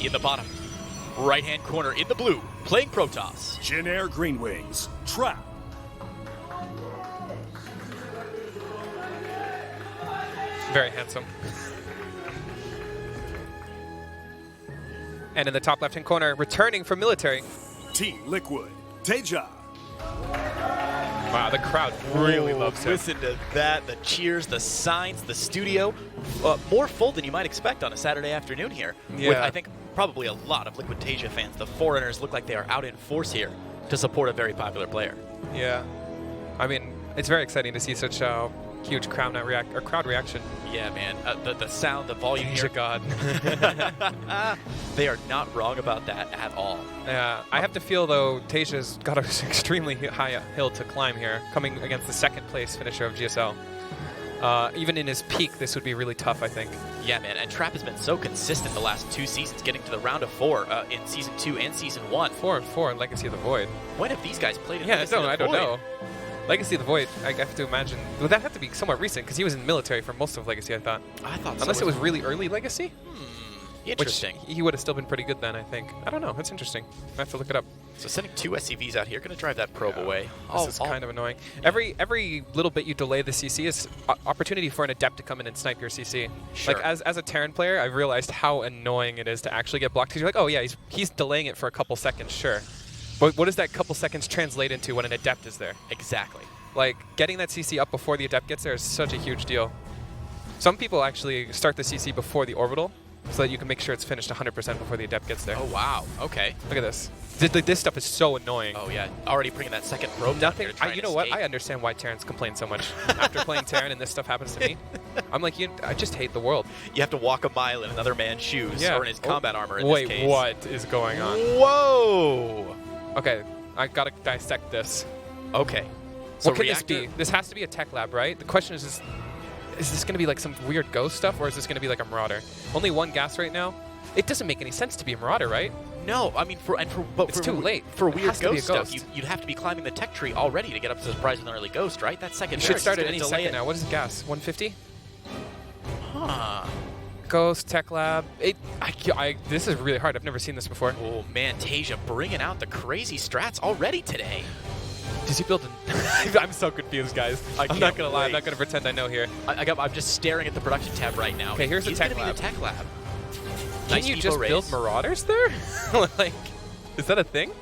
in the bottom right-hand corner in the blue, playing Protoss. Jin Air Green Wings, Trap. Very handsome. And in the top left-hand corner, returning from military. Team Liquid, TaeJa. Wow, the crowd really loves him. Listen to that, the cheers, the signs, the studio. More full than you might expect on a Saturday afternoon here. Yeah. With, I think, probably a lot of Liquid TaeJa fans. The Foreigners look like they are out in force here to support a very popular player. Yeah. I mean, it's very exciting to see such a huge crowd reaction. Yeah, man. The sound, the volume here. God. They are not wrong about that at all. Yeah, I have to feel, though, TaeJa's got an extremely high hill to climb here, coming against the second place finisher of GSL. Even in his peak, this would be really tough, I think. Yeah, man, and Trap has been so consistent the last 2 seasons, getting to the round of 4 in Season 2 and Season 1. 4 and 4 in Legacy of the Void. When have these guys played in Yeah, Legacy of the I don't Void? know. Legacy of the Void, I have to imagine. Well, that have to be somewhat recent, because he was in military for most of Legacy, I thought. I thought so. Unless it was really early Legacy? Interesting. Which he would have still been pretty good then, I think. I don't know. It's interesting. I have to look it up. So sending 2 SCVs out here, going to drive that probe away. This is kind of annoying. Every little bit you delay the CC is opportunity for an Adept to come in and snipe your CC. Sure. Like, as a Terran player, I've realized how annoying it is to actually get blocked. Because you're like, oh yeah, he's delaying it for a couple seconds, sure. But what does that couple seconds translate into when an Adept is there? Exactly. Like, getting that CC up before the Adept gets there is such a huge deal. Some people actually start the CC before the orbital, so that you can make sure it's finished 100% before the Adept gets there. Oh, wow. Okay. Look at this. This stuff is so annoying. Oh, yeah. Already bringing that second probe down here to try and you know what? escape. I understand why Terrans complain so much. After playing Terran and this stuff happens to me, I'm like, I just hate the world. You have to walk a mile in another man's shoes, or in his combat armor in Wait, this case. what is going on? Whoa! Okay, I gotta dissect this. Okay. So what can this be? This has to be a tech lab, right? The question is this going to be like some weird ghost stuff, or is this going to be like a Marauder? Only 1 gas right now? It doesn't make any sense to be a Marauder, right? No, I mean, it's too late. For It weird has to be a ghost stuff, ghost. you'd have to be climbing the tech tree already to get up to the surprising early ghost, right? That second You should start at any second now. What is the gas? 150? Huh. Ghost, tech lab. This is really hard. I've never seen this before. Oh, man, TaeJa bringing out the crazy strats already today. Does he build I'm so confused, guys. I'm not going to lie. I'm not going to pretend I know here. I'm just staring at the production tab right now. Okay, here's the tech lab. He's going to be the tech lab. Can you just build Marauders there? Like, is that a thing?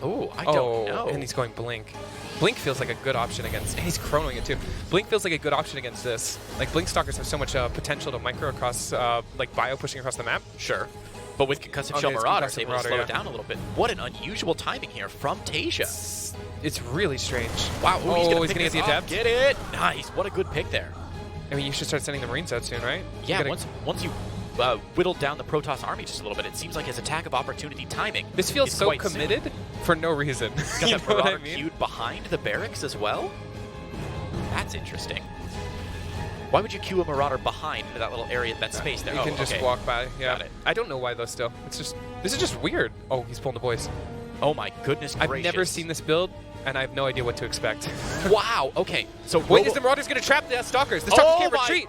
Oh, I don't know. And he's going Blink. Blink feels like a good option against, and he's chronoing it too. Blink feels like a good option against this. Like, Blink Stalkers have so much potential to micro across, like bio pushing across the map. Sure. But with Concussive Shell Marauder, it's able to slow it down a little bit. What an unusual timing here from TaeJa. It's really strange. Wow, he's going to get the Adept. Get it. Nice. What a good pick there. I mean, you should start sending the Marines out soon, right? Yeah, once you whittled down the Protoss army just a little bit, it seems like his attack of opportunity timing. This feels so committed for no reason. Got you that know what Marauder I mean? queued behind the barracks as well? That's interesting. Why would you queue a Marauder behind into that little area, that space there? You can just walk by. Yeah. Got it. I don't know why though. Still, this is just weird. Oh, he's pulling the boys. Oh my goodness gracious! I've never seen this build, and I have no idea what to expect. Wow. Okay. So wait, is the Marauder's gonna trap the Stalkers? The Stalkers can't retreat.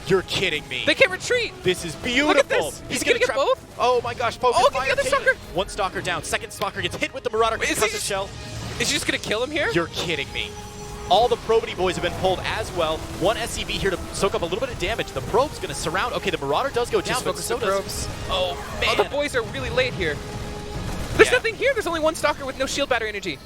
You're kidding me. They can't retreat. This is beautiful. Look at this. He's gonna get trap both. Oh my gosh! Focus fire. Get the Stalker. 1 Stalker down. Second Stalker gets hit with the Marauder concussive shell. Is he just gonna kill him here? You're kidding me. All the probity boys have been pulled as well. 1 SCV here to soak up a little bit of damage. The probe's going to surround. Okay, the Marauder does go down, but so does... Oh, man. Oh, the boys are really late here. There's nothing here. There's only 1 Stalker with no shield battery energy.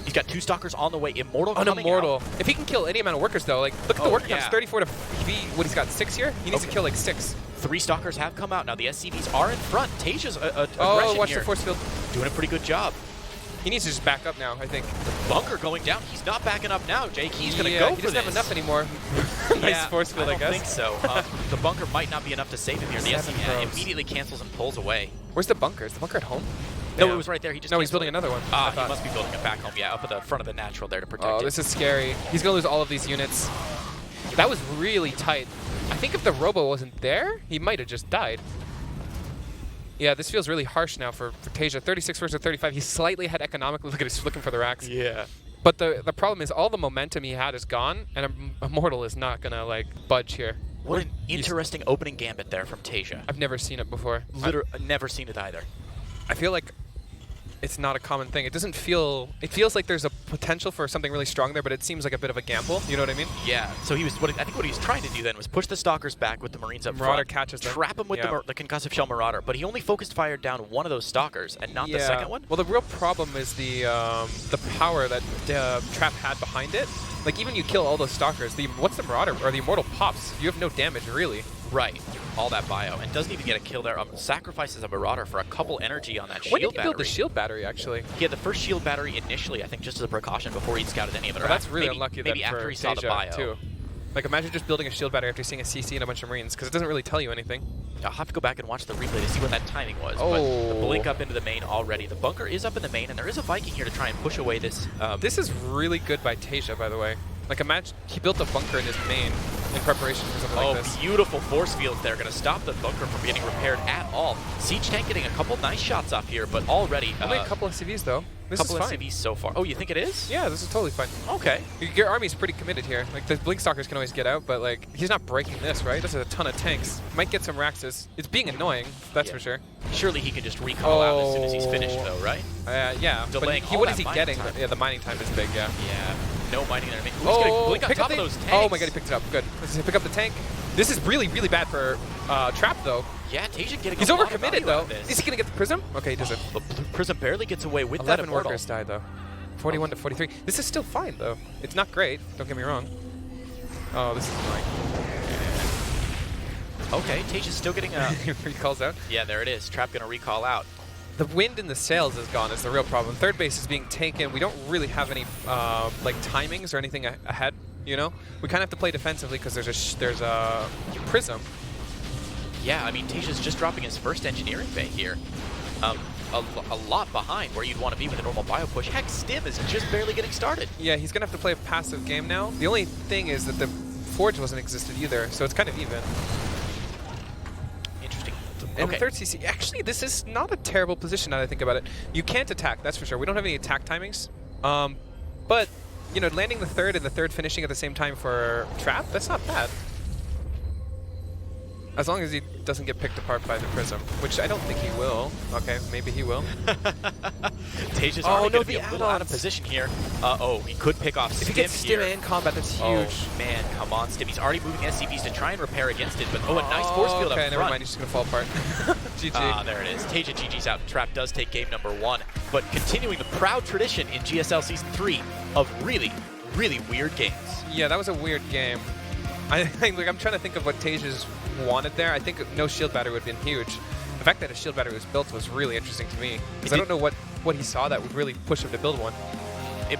He's got 2 Stalkers on the way. Immortal coming out. If he can kill any amount of workers, though, like, look at the worker counts, 34 to... What, he's got 6 here? He needs to kill, like, 6. 3 Stalkers have come out. Now, the SCVs are in front. TaeJa's watch the force field. Doing a pretty good job. He needs to just back up now, I think. The bunker going down. He's not backing up now, Jake. He's going to go for this. He doesn't have enough anymore. Nice force field, I guess. I don't think so. The bunker might not be enough to save him here. The SCV immediately cancels and pulls away. Where's the bunker? Is the bunker at home? No, it was right there. He just he's building another one. He must be building it back home. Yeah, up at the front of the natural there to protect it. Oh, this is scary. He's going to lose all of these units. That was really tight. I think if the Robo wasn't there, he might have just died. Yeah, this feels really harsh now for TaeJa. 36 versus 35. He's slightly ahead economically. Look at he's looking for the racks. Yeah. But the problem is all the momentum he had is gone, and Immortal is not going to, like, budge here. What an interesting opening gambit there from TaeJa. I've never seen it before. Literally, never seen it either. I feel like it's not a common thing. It doesn't feel. It feels like there's a potential for something really strong there, but it seems like a bit of a gamble. You know what I mean? Yeah. So I think what he was trying to do then was push the Stalkers back with the Marines up Marauder front, catches them. trap him with the concussive shell Marauder, but he only focused fire down one of those Stalkers and not the second one. Well, the real problem is the power that Trap had behind it. Like even you kill all those Stalkers, what's the Marauder or the Immortal pops? You have no damage really. Right. All that bio and doesn't even get a kill there. Sacrifices a Marauder for a couple energy on that shield battery. When did you build the shield battery actually? He had the first shield battery initially, I think, just as a precaution before he'd scouted any of it. Oh, that's really unlucky. Maybe then after for he saw the bio too. Like imagine just building a shield battery after seeing a CC and a bunch of Marines, because it doesn't really tell you anything. I'll have to go back and watch the replay to see what that timing was. Oh. But the blink up into the main already. The bunker is up in the main, and there is a Viking here to try and push away this. This is really good by TaeJa, by the way. Like imagine he built a bunker in his main in preparation for something like this. Oh, beautiful force fields there, going to stop the bunker from getting repaired at all. Siege Tank getting a couple nice shots off here, but already... Only a couple of CVs though. This is fine. Couple of CVs so far. Oh, you think it is? Yeah, this is totally fine. Okay. Your army's pretty committed here. Like the Blink Stalkers can always get out, but like he's not breaking this, right? This is a ton of tanks. Might get some Raxes. It's being annoying, that's for sure. Surely he can just recall out as soon as he's finished though, right? Yeah. Delaying but what is he getting? Yeah, the mining time is big, yeah. Yeah. No mining there. Who's gonna blink on top of those tanks? Oh my god, he picked it up. Good. Let's pick up the tank. This is really, really bad for Trap though. Yeah, TaeJa getting He's overcommitted though. Is he gonna get the Prism? Okay, he doesn't. The Prism barely gets away with 11 that Immortal. workers died though. 41 to 43. This is still fine though. It's not great, don't get me wrong. Oh, this is annoying. Okay, TaeJa's still getting a... recalls out. Yeah, there it is. Trap gonna recall out. The wind in the sails is gone is the real problem. Third base is being taken. We don't really have any like timings or anything ahead, you know? We kind of have to play defensively because there's a Prism. Yeah, I mean, TaeJa's just dropping his first engineering bay here. A lot behind where you'd want to be with a normal bio push. Heck, Stim is just barely getting started. Yeah, he's going to have to play a passive game now. The only thing is that the Forge wasn't existed either, so it's kind of even. Interesting. And the third CC, actually, this is not a terrible position now that I think about it. You can't attack, that's for sure. We don't have any attack timings. But, you know, landing the third and the third finishing at the same time for Trap, that's not bad. As long as he doesn't get picked apart by the Prism, which I don't think he will. Okay, maybe he will. TaeJa's already going to be a little out of position here. Oh, he could pick off Stim. If he gets Stim in combat, that's huge. Oh, man, come on, Stim. He's already moving SCVs to try and repair against it, but a nice force field up front. Okay, never mind. He's just going to fall apart. GG. Ah, there it is. TaeJa GG's out. Trap does take game number 1, but continuing the proud tradition in GSL Season 3 of really, really weird games. Yeah, that was a weird game. I'm trying to think of what TaeJa's wanted there. I think no shield battery would have been huge. The fact that a shield battery was built was really interesting to me, because I don't know what he saw that would really push him to build one.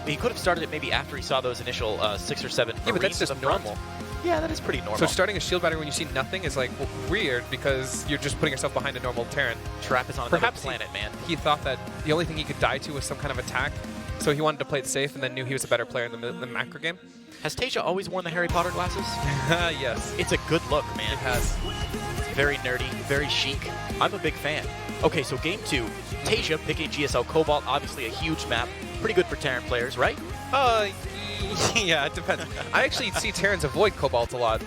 He could have started it maybe after he saw those initial 6 or 7 Yeah, but that's just normal. Yeah, that is pretty normal. So starting a shield battery when you see nothing is like weird, because you're just putting yourself behind a normal Terran. Trap is on another planet, man. He thought that the only thing he could die to was some kind of attack, so he wanted to play it safe and then knew he was a better player in the macro game. Has TaeJa always worn the Harry Potter glasses? Yes. It's a good look, man. It has. It's very nerdy, very chic. I'm a big fan. Okay, so game 2, TaeJa picking GSL Cobalt, obviously a huge map. Pretty good for Terran players, right? Yeah, it depends. I actually see Terrans avoid Cobalt a lot.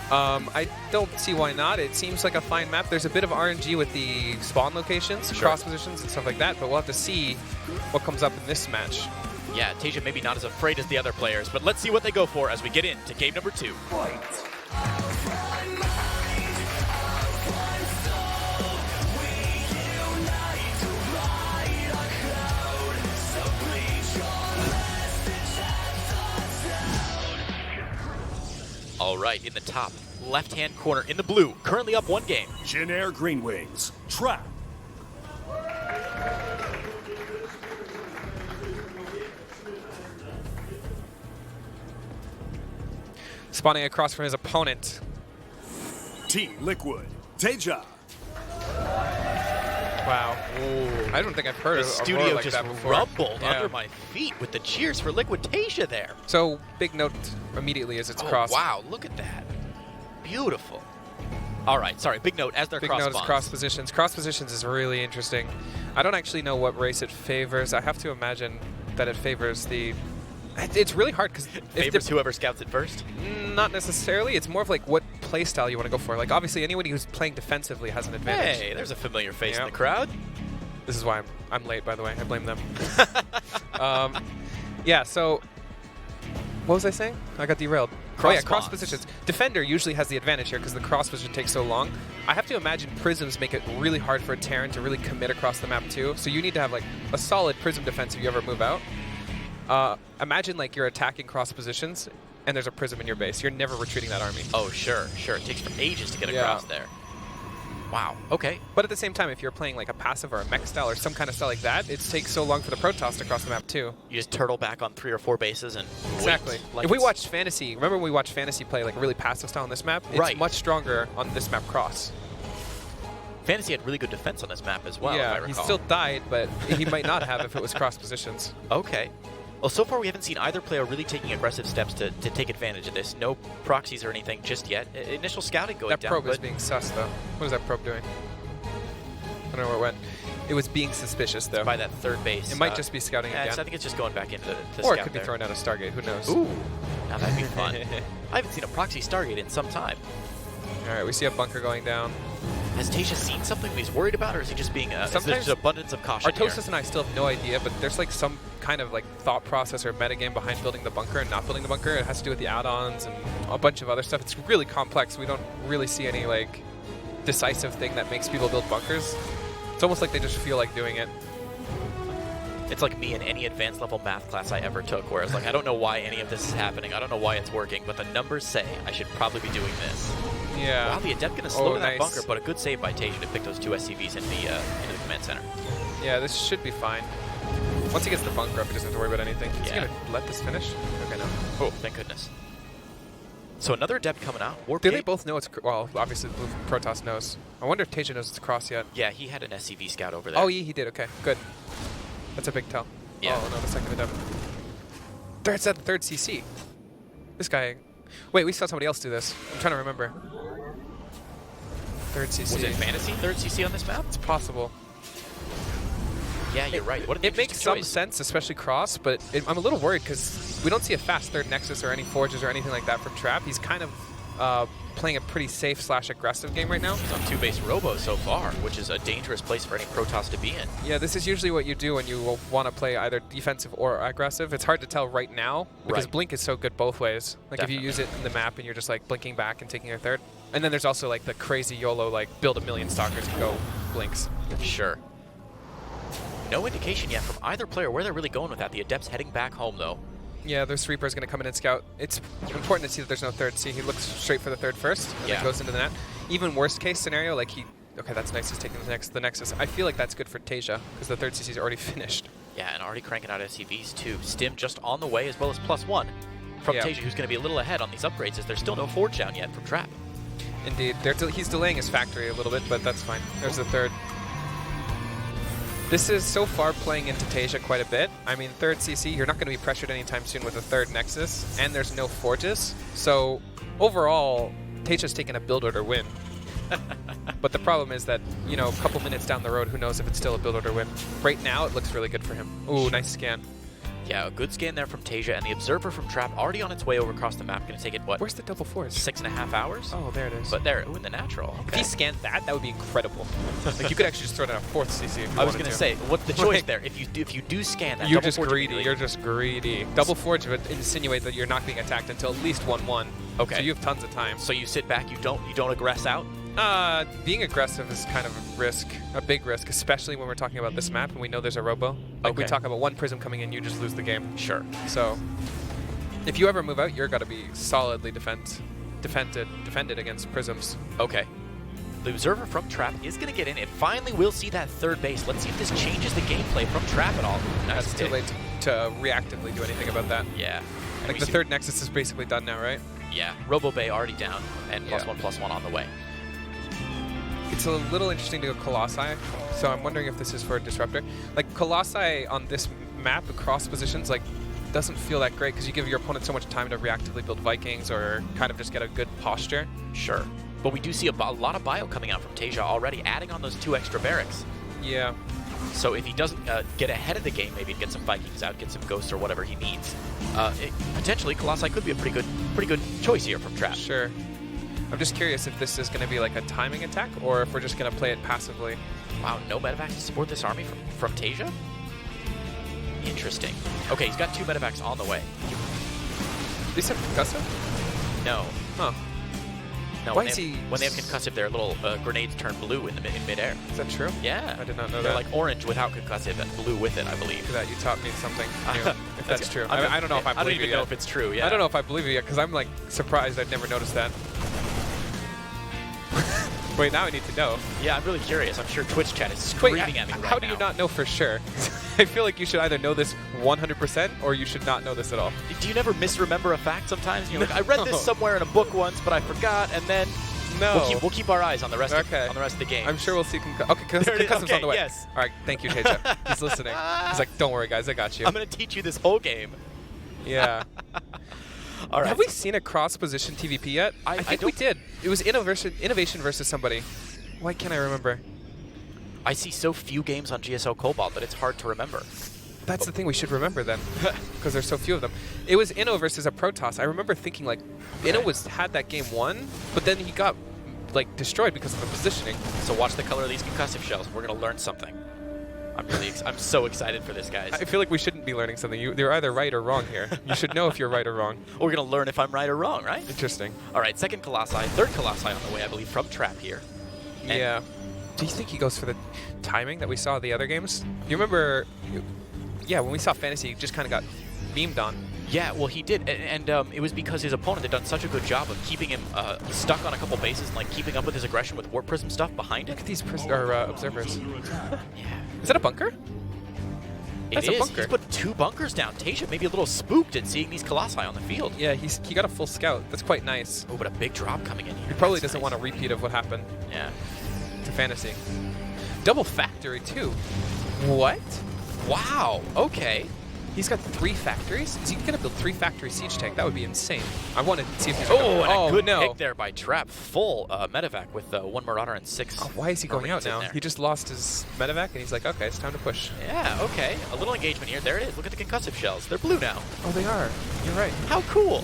I don't see why not. It seems like a fine map. There's a bit of RNG with the spawn locations, cross positions, and stuff like that, but we'll have to see what comes up in this match. Yeah, TaeJa maybe not as afraid as the other players, but let's see what they go for as we get into game number 2. All right, in the top left-hand corner in the blue, currently up 1 game. Jin Air Green Wings, Trap. Spawning across from his opponent. Team Liquid, TaeJa. Wow. Ooh. I don't think I've heard The a studio roar like just that before. rumbled under my feet with the cheers for Liquid TaeJa there. So, big note immediately as it's crossed. Wow, look at that. Beautiful. All right, sorry, big note as they're cross Big note is spawns. cross positions. Cross positions is really interesting. I don't actually know what race it favors. I have to imagine that it favors the It's really hard because Favors whoever scouts it first? not necessarily. It's more of like what play style you want to go for. Like obviously anybody who's playing defensively has an advantage. Hey, there's a familiar face in the crowd. This is why I'm late, by the way. I blame them. Yeah, so what was I saying? I got derailed. Cross positions. Defender usually has the advantage here because the cross position takes so long. I have to imagine prisms make it really hard for a Terran to really commit across the map too. So you need to have like a solid prism defense if you ever move out. Imagine like you're attacking cross positions and there's a prism in your base. You're never retreating that army. Oh, sure. It takes for ages to get across there. Wow, okay. But at the same time, if you're playing like a passive or a mech style or some kind of style like that, it takes so long for the Protoss to cross the map too. You just turtle back on 3 or 4 bases and exactly. Wait, like if we watched Fantasy, remember when we watched Fantasy play like a really passive style on this map? It's much stronger on this map cross. Fantasy had really good defense on this map as well, if I recall. He still died, but he might not have if it was cross positions. Okay. Well, so far we haven't seen either player really taking aggressive steps to take advantage of this. No proxies or anything just yet. Initial scouting going down. That probe is being sus, though. What is that probe doing? I don't know where it went. It was being suspicious, though. By that third base. It might just be scouting again. I think it's just going back into the or scout it could be throwing out a Stargate. Who knows? Ooh. Now that'd be fun. I haven't seen a proxy Stargate in some time. All right, we see a bunker going down. Has TaeJa seen something he's worried about, or is he just being sometimes an abundance of caution Artosis and I still have no idea, but there's like some kind of like thought process or metagame behind building the bunker and not building the bunker. It has to do with the add-ons and a bunch of other stuff. It's really complex. We don't really see any like decisive thing that makes people build bunkers. It's almost like they just feel like doing it. It's like me in any advanced level math class I ever took, where it's like, I don't know why any of this is happening. I don't know why it's working, but the numbers say I should probably be doing this. Yeah. Wow, the Adept going to slow to that bunker, but a good save by TaeJa to pick those 2 SCVs into the command center. Yeah, this should be fine. Once he gets the bunker up, he doesn't have to worry about anything. Is he going to let this finish? Okay, no. Oh, thank goodness. So another Adept coming out. Do they both know it's... Well, obviously Protoss knows. I wonder if TaeJa knows it's cross yet. Yeah, he had an SCV scout over there. Oh, yeah, he did. Okay, good. That's a big tell. Yeah. Oh, no, the second Adept. It's at the third CC. This guy... Wait, we saw somebody else do this. I'm trying to remember. Third CC. Was it Fantasy third CC on this map? It's possible. Yeah, you're right. What it makes some sense, especially cross, but I'm a little worried because we don't see a fast third Nexus or any Forges or anything like that from Trap. He's kind of playing a pretty safe / aggressive game right now. He's on 2-base Robo so far, which is a dangerous place for any Protoss to be in. Yeah, this is usually what you do when you want to play either defensive or aggressive. It's hard to tell right now because Blink is so good both ways. Like if you use it in the map and you're just like blinking back and taking your third. And then there's also like the crazy YOLO, like build 1,000,000 stalkers and go blinks. Sure. No indication yet from either player where they're really going with that. The Adept's heading back home though. Yeah, their Reaper is going to come in and scout. It's important to see that there's no third. See, he looks straight for the third first, and then goes into the net. Even worst case scenario, like okay, that's nice. He's taking the Nexus. I feel like that's good for TaeJa because the third CC is already finished. Yeah, and already cranking out SCVs too. Stim just on the way, as well as +1 from TaeJa, who's going to be a little ahead on these upgrades, as there's still no Forge down yet from Trap. Indeed, he's delaying his factory a little bit, but that's fine. There's the third. This is so far playing into TaeJa quite a bit. I mean, third CC, you're not going to be pressured anytime soon with a third Nexus, and there's no Forges. So overall, TaeJa's taking a build order win. But the problem is that, you know, a couple minutes down the road, who knows if it's still a build order win. Right now, it looks really good for him. Ooh, nice scan. Yeah, a good scan there from TaeJa, and the Observer from Trap already on its way over across the map. Going to take it, what? Where's the double Forge? 6.5 hours? Oh, there it is. But there, ooh, in the natural. Okay. If he scanned that, that would be incredible. Like, you could actually just throw down a fourth CC if you I was going to say, what's the choice there? If you do scan that, you're just greedy. You're just greedy. Double Forge would insinuate that you're not being attacked until at least 1-1. Okay. So you have tons of time. So you sit back, you don't aggress out? Being aggressive is kind of a risk, a big risk, especially when we're talking about this map and we know there's a Robo. Like we talk about one Prism coming in, you just lose the game. Sure. So if you ever move out, you're got to be solidly defended against Prisms. Okay. The Observer from Trap is going to get in. It finally will see that third base. Let's see if this changes the gameplay from Trap at all. Nice. It's too late to reactively do anything about that. Yeah. Like the third Nexus is basically done now, right? Yeah. Robo Bay already down, and +1/+1 on the way. It's a little interesting to go Colossi, so I'm wondering if this is for a Disruptor. Like, Colossi on this map across positions, like, doesn't feel that great because you give your opponent so much time to reactively build Vikings or kind of just get a good posture. Sure. But we do see a lot of bio coming out from TaeJa already, adding on those 2 extra barracks. Yeah. So if he doesn't get ahead of the game, maybe get some Vikings out, get some Ghosts or whatever he needs, potentially Colossi could be a pretty good choice here from Trap. Sure. I'm just curious if this is going to be like a timing attack or if we're just going to play it passively. Wow, no medevacs to support this army from TaeJa? Interesting. Okay, he's got 2 medevacs on the way. These have concussive? No. Huh. No, Why when they have concussive, their little grenades turn blue in midair. Is that true? Yeah. I did not know They're that. like orange without concussive and blue with it, I believe. Look at that, you taught me something new, if that's true. I don't know if I believe I don't even you know yet. if it's true, yeah. I don't know if I believe it yet, because I'm like surprised I've never noticed that. Wait, now I need to know. Yeah, I'm really curious. I'm sure Twitch chat is screaming at me right now. How do you not know for sure? I feel like you should either know this 100% or you should not know this at all. Do you never misremember a fact sometimes? You're like, I read this somewhere in a book once, but I forgot, and then we'll keep our eyes on the rest of the game. I'm sure we'll see concussive's on the way. Yes. All right, thank you, TaeJa. He's listening. He's like, don't worry, guys, I got you. I'm going to teach you this whole game. Yeah. All right. Have we seen a cross-position TVP yet? I think we did. It was innovation versus somebody. Why can't I remember? I see so few games on GSL Cobalt that it's hard to remember. That's the thing we should remember then, because there's so few of them. It was Inno versus a Protoss. I remember thinking like, Inno had that game won, but then he got like destroyed because of the positioning. So watch the color of these concussive shells. We're gonna learn something. I'm so excited for this, guys. I feel like we shouldn't be learning something. You're either right or wrong here. You should know if you're right or wrong. We're gonna learn if I'm right or wrong, right? Interesting. All right, second Colossi, third Colossi on the way, I believe, from Trap here. And yeah. Do you think he goes for the timing that we saw the other games? You remember, yeah, when we saw Fantasy, he just kind of got beamed on. Yeah, well, he did, and it was because his opponent had done such a good job of keeping him stuck on a couple bases and like keeping up with his aggression with Warp Prism stuff behind it. Look at these observers. Yeah. Is that a bunker? That's a is. bunker. He's put 2 bunkers down. TaeJa may be a little spooked at seeing these Colossi on the field. Yeah, he got a full scout. That's quite nice. Oh, but a big drop coming in here. He probably doesn't want a repeat of what happened. Yeah. To Fantasy. Double factory too. What? Wow. Okay. He's got 3 factories? Is he going to build 3 factory siege tank? That would be insane. I want to see if he's and a good pick there by Trap. Full medevac with 1 Marauder and 6. Oh, why is he going out now? He just lost his medevac and he's like, okay, it's time to push. Yeah, okay. A little engagement here. There it is. Look at the concussive shells. They're blue now. Oh, they are. You're right. How cool.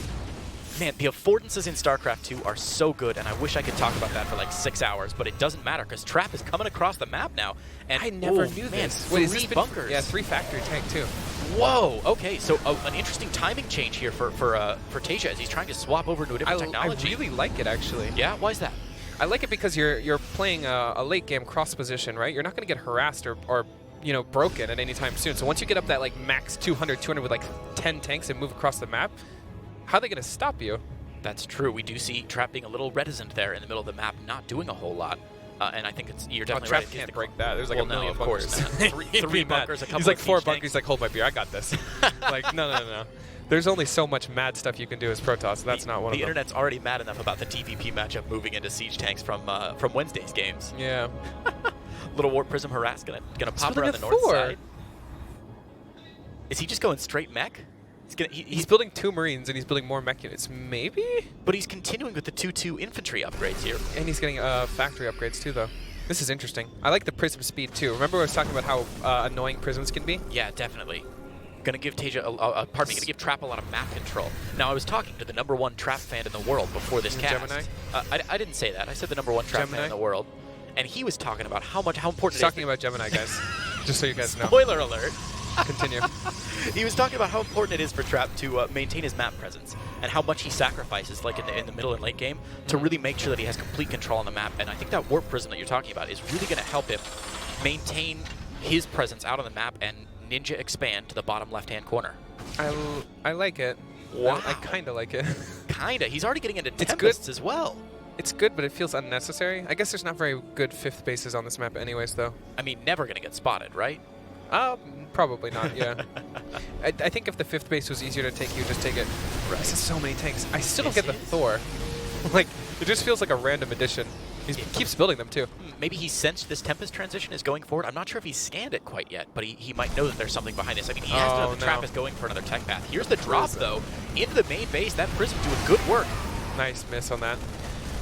Man, the affordances in StarCraft 2 are so good, and I wish I could talk about that for like 6 hours, but it doesn't matter because Trap is coming across the map now. And I never knew this. Wait, 3 bunkers. Yeah, 3 factory tank too. Whoa. Okay, so an interesting timing change here for TaeJa as he's trying to swap over to a different technology. I really like it actually. Yeah, why is that? I like it because you're playing a late game cross position, right? You're not going to get harassed or broken at any time soon. So once you get up that like max 200 with like 10 tanks and move across the map, how are they going to stop you? That's true. We do see Trap being a little reticent there in the middle of the map, not doing a whole lot. And I think you're definitely Trap right. Can't break that. There's like a million bunkers. 3 bunkers, a couple He's like of 4 siege bunkers. tanks. He's like, hold my beer. I got this. Like, no. There's only so much mad stuff you can do as Protoss. So that's not one of them. The internet's already mad enough about the TVP matchup moving into siege tanks from Wednesday's games. Yeah. Little Warp Prism harass gonna pop around the north side. Is he just going straight mech? He's building 2 Marines and he's building more mech units, maybe? But he's continuing with the 2-2 infantry upgrades here. And he's getting factory upgrades too, though. This is interesting. I like the Prism speed too. Remember I was talking about how annoying Prisms can be? Yeah, definitely. Gonna give TaeJa, gonna give Trap a lot of map control. Now, I was talking to the #1 Trap fan in the world before this cast. Gemini? I didn't say that. I said the #1 Trap fan in the world. And he was talking about how important it is. He's talking about Gemini, guys. Just so you guys know. Spoiler alert. Continue. He was talking about how important it is for Trap to maintain his map presence and how much he sacrifices, like in the middle and late game, to really make sure that he has complete control on the map. And I think that Warp Prism that you're talking about is really going to help him maintain his presence out on the map and ninja expand to the bottom left-hand corner. I like it. Wow. I kind of like it. Kinda. He's already getting into Tempests as well. It's good, but it feels unnecessary. I guess there's not very good 5th bases on this map anyways, though. I mean, never going to get spotted, right? Probably not, yeah. I think if the 5th base was easier to take, you just take it. Right. This is so many tanks. I still don't get the Thor. Like, it just feels like a random addition. He keeps building them, too. Maybe he sensed this Tempest transition is going forward. I'm not sure if he's scanned it quite yet, but he might know that there's something behind this. I mean, he has to know the Trap is going for another tech path. Here's the drop, though, into the main base. That Prism doing good work. Nice miss on that.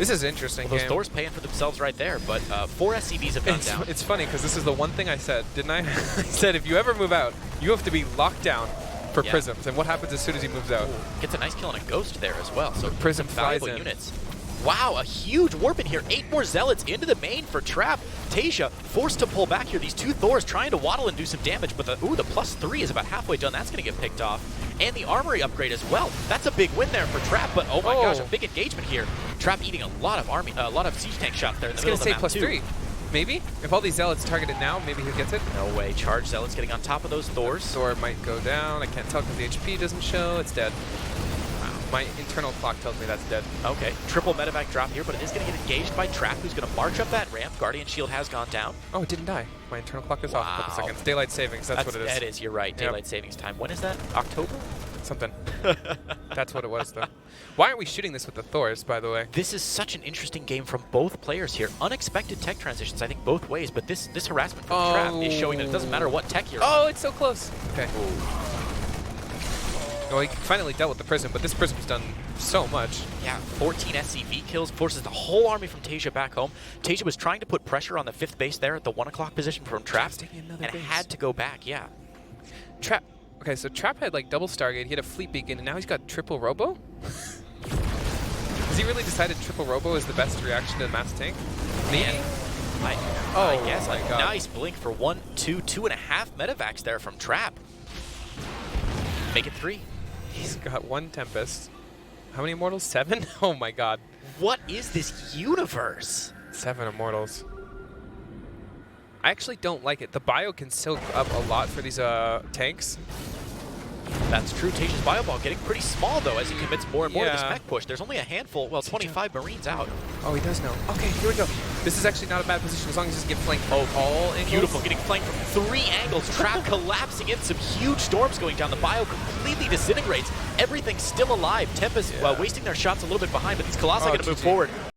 This is interesting. Well, those Thors paying for themselves right there, but 4 SCVs have gone down. It's funny because this is the one thing I said, didn't I? I said if you ever move out, you have to be locked down for prisms. And what happens as soon as he moves out? Ooh, gets a nice kill on a Ghost there as well. So Prism some flies valuable in. units. Wow, a huge warp in here. 8 more Zealots into the main for Trap. TaeJa forced to pull back here. These 2 Thors trying to waddle and do some damage, but the +3 is about halfway done. That's going to get picked off. And the armory upgrade as well. That's a big win there for Trap, but oh my gosh, a big engagement here. Trap eating a lot of siege tank shots there in the middle of the map. It's going to say +3. Maybe? If all these Zealots target it now, maybe he gets it? No way. Charge Zealots getting on top of those Thors. Thor might go down. I can't tell because the HP doesn't show. It's dead. My internal clock tells me that's dead. Okay, triple medevac drop here, but it is going to get engaged by Trap, who's going to march up that ramp. Guardian Shield has gone down. Oh, it didn't die. My internal clock is off a couple seconds. Daylight savings, that's what it is. That is, you're right. Daylight savings time. When is that? October? Something. That's what it was, though. Why aren't we shooting this with the Thors, by the way? This is such an interesting game from both players here. Unexpected tech transitions, I think, both ways, but this harassment from Trap is showing that it doesn't matter what tech you're on. Oh, it's so close. Okay. Well, he finally dealt with the Prism, but this Prism's done so much. Yeah, 14 SCV kills, forces the whole army from TaeJa back home. TaeJa was trying to put pressure on the 5th base there at the 1 o'clock position from Trap, and had to go back, yeah. Trap. Okay, so Trap had like double Stargate, he had a Fleet Beacon, and now he's got triple Robo? Has he really decided triple Robo is the best reaction to the mass tank? I guess a nice blink for 1, 2, 2.5 medevacs there from Trap. Make it 3. He's got 1 Tempest. How many Immortals? 7? Oh my god. What is this universe? 7 Immortals. I actually don't like it. The bio can soak up a lot for these tanks. That's true. TaeJa's bio ball getting pretty small, though, as he commits more and more to this mech push. There's only a handful, well, 25 Marines out. Oh, he does know. Okay, here we go. This is actually not a bad position as long as he doesn't get flanked from all angles. Beautiful, getting flanked from 3 angles. Trap collapsing in, some huge storms going down. The bio completely disintegrates. Everything's still alive. Tempest wasting their shots a little bit behind, but these Colossi are going to move forward.